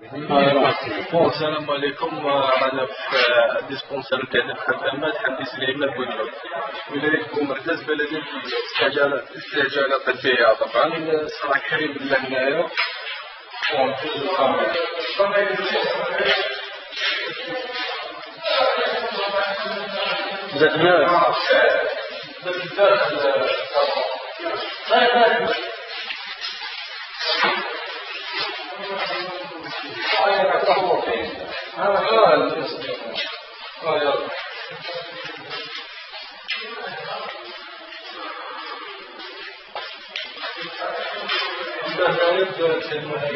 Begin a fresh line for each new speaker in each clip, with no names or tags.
السلام عليكم. أنا في ديسبونسر تاع الخدمات حمدي سليمان بودرة ولاية مركز بلدي استعجال طبية. طبعا صراحة كريم الله هنايا
بزاف ناس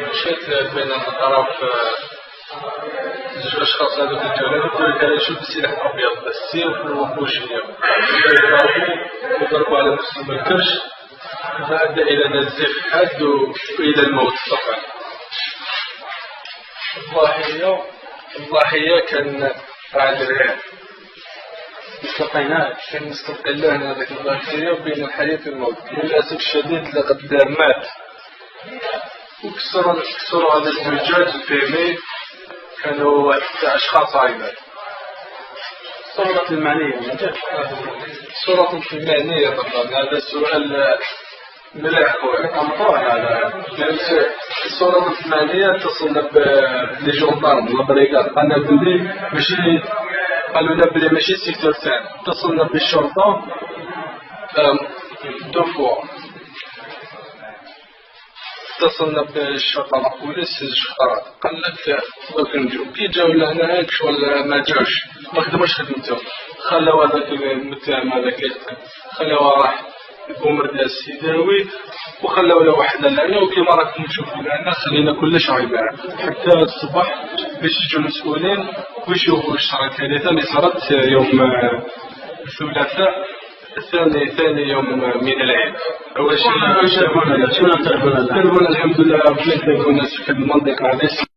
مشيت بين الأطراف زوج أشخاص هذوك الجولة كان يشوف سلاح أبيض السيف والبوشية وضربوا على مسلم الكرش فأدى إلى نزيف حاد وإلى الموت طبعا. الضحية كان بعد الرعب كان مستقلان هذاك الضحية بين الحياة والموت. للأسف الشديد لقد مات وكسروا هذا الزجاج الفيمي. كانوا أشخاص عائلات.
صورة المعنية
صورة المعنية طبعا. هذا السؤال مليح خويا. الصورة المعنية اتصلنا بلي جوندارم ولا بريغاد قالنا بلي ماشي، قالوا لنا بلي ماشي السيكتور تاعنا. اتصلنا بالشرطة دو فوا، اتصلنا بالشرطة البوليس زوج خطرات. قال لك دوك نجو. كي جاو لهنا شغل ما جاوش ما خدموش خدمتهم، خلاو هذاك المتهم هذاك خلاوه راح بومرداس يداوي وخلاو له وحده لنا. وكيما راكم تشوفوا لنا خلينا كلش عيبان حتى الصباح باش يجوا المسؤولين ويشوفوا الشركه الثالثه اللي صارت يوم الثلاثاء ثاني يوم من العيد. أول شيء شكرا الحمد لله بلاد الناس في المنطقة هذه.